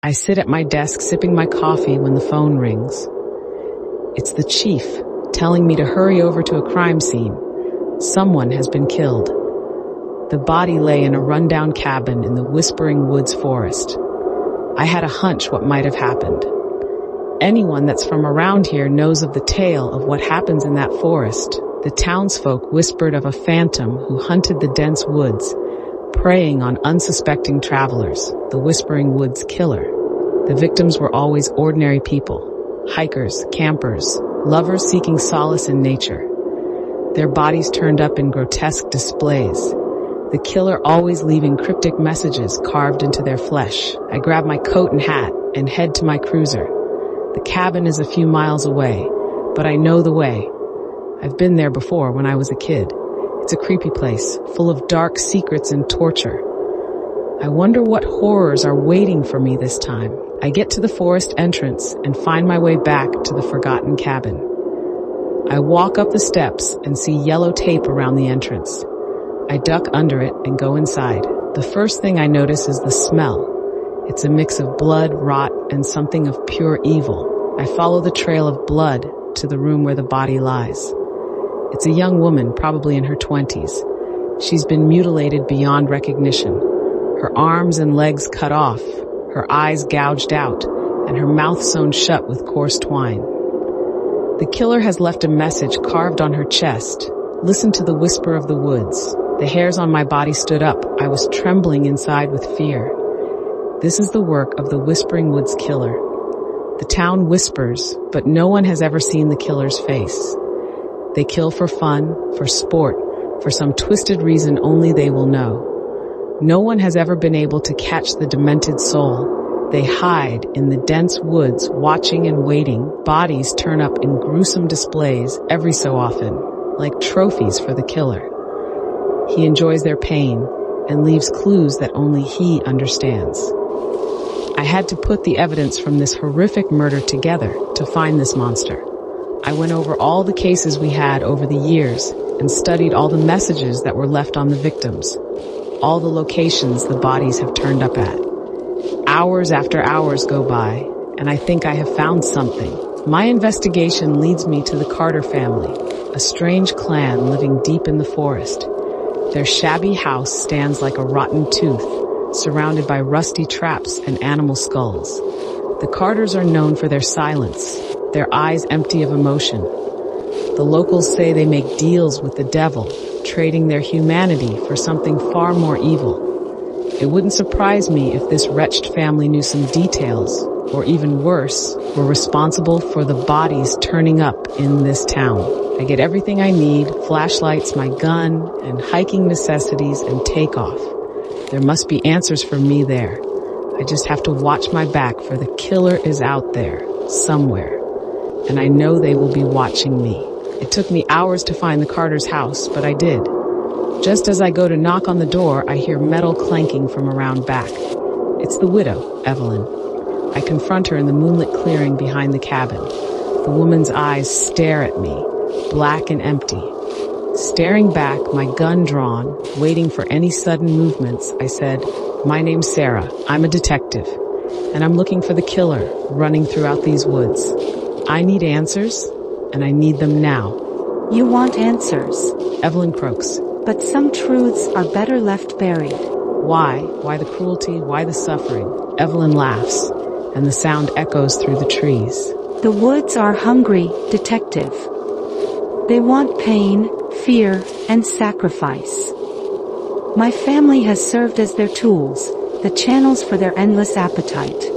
I sit at my desk sipping my coffee when the phone rings. It's the chief, telling me to hurry over to a crime scene. Someone has been killed. The body lay in a rundown cabin in the Wispering Woods forest. I had a hunch what might have happened. Anyone that's from around here knows of the tale of what happens in that forest. The townsfolk whispered of a phantom who hunted the dense woods, preying on unsuspecting travelers, the Wispering Woods Killer. The victims were always ordinary people, hikers, campers, lovers seeking solace in nature. Their bodies turned up in grotesque displays, the killer always leaving cryptic messages carved into their flesh. I grab my coat and hat and head to my cruiser. The cabin is a few miles away, but I know the way. I've been there before when I was a kid. It's a creepy place, full of dark secrets and torture. I wonder what horrors are waiting for me this time. I get to the forest entrance and find my way back to the forgotten cabin. I walk up the steps and see yellow tape around the entrance. I duck under it and go inside. The first thing I notice is the smell. It's a mix of blood, rot, and something of pure evil. I follow the trail of blood to the room where the body lies. It's a young woman, probably in her 20s. She's been mutilated beyond recognition. Her arms and legs cut off, her eyes gouged out, and her mouth sewn shut with coarse twine. The killer has left a message carved on her chest. Listen to the whisper of the woods. The hairs on my body stood up. I was trembling inside with fear. This is the work of the Wispering Woods Killer. The town whispers, but no one has ever seen the killer's face. They kill for fun, for sport, for some twisted reason only they will know. No one has ever been able to catch the demented soul. They hide in the dense woods, watching and waiting. Bodies turn up in gruesome displays every so often, like trophies for the killer. He enjoys their pain and leaves clues that only he understands. I had to put the evidence from this horrific murder together to find this monster. I went over all the cases we had over the years and studied all the messages that were left on the victims, all the locations the bodies have turned up at. Hours after hours go by, and I think I have found something. My investigation leads me to the Carter family, a strange clan living deep in the forest. Their shabby house stands like a rotten tooth, surrounded by rusty traps and animal skulls. The Carters are known for their silence, their eyes empty of emotion. The locals say they make deals with the devil, trading their humanity for something far more evil. It wouldn't surprise me if this wretched family knew some details, or even worse, were responsible for the bodies turning up in this town. I get everything I need, flashlights, my gun, and hiking necessities, and take off. There must be answers for me there. I just have to watch my back, for the killer is out there, somewhere. And I know they will be watching me. It took me hours to find the Carter's house, but I did. Just as I go to knock on the door, I hear metal clanking from around back. It's the widow, Evelyn. I confront her in the moonlit clearing behind the cabin. The woman's eyes stare at me, black and empty. Staring back, my gun drawn, waiting for any sudden movements, I said, "My name's Sarah. I'm a detective, and I'm looking for the killer running throughout these woods. I need answers, and I need them now." You want answers, Evelyn croaks. but some truths are better left buried. Why? Why the cruelty? Why the suffering? Evelyn laughs, and the sound echoes through the trees. The woods are hungry, detective. They want pain, fear, and sacrifice. My family has served as their tools, the channels for their endless appetite.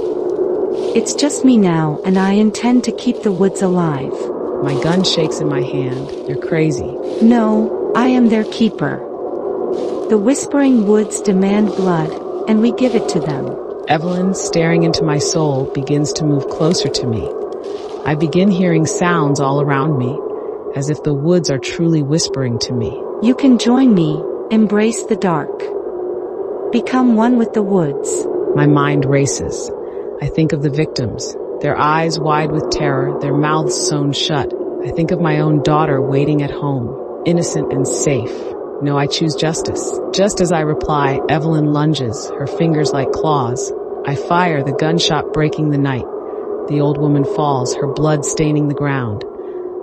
It's just me now, and I intend to keep the woods alive. My gun shakes in my hand. You're crazy. No, I am their keeper. The Wispering Woods demand blood, and we give it to them. Evelyn, staring into my soul, begins to move closer to me. I begin hearing sounds all around me, as if the woods are truly whispering to me. You can join me, embrace the dark. Become one with the woods. My mind races. I think of the victims, their eyes wide with terror, their mouths sewn shut. I think of my own daughter waiting at home, innocent and safe. No, I choose justice. Just as I reply, Evelyn lunges, her fingers like claws. I fire, the gunshot breaking the night. The old woman falls, her blood staining the ground.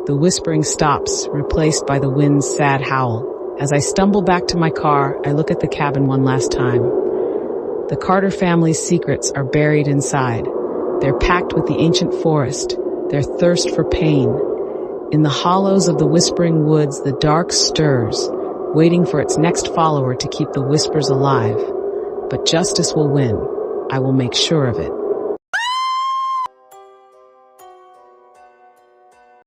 The whispering stops, replaced by the wind's sad howl. As I stumble back to my car, I look at the cabin one last time. The Carter family's secrets are buried inside. They're packed with the ancient forest, their thirst for pain. In the hollows of the whispering woods, the dark stirs, waiting for its next follower to keep the whispers alive. But justice will win. I will make sure of it.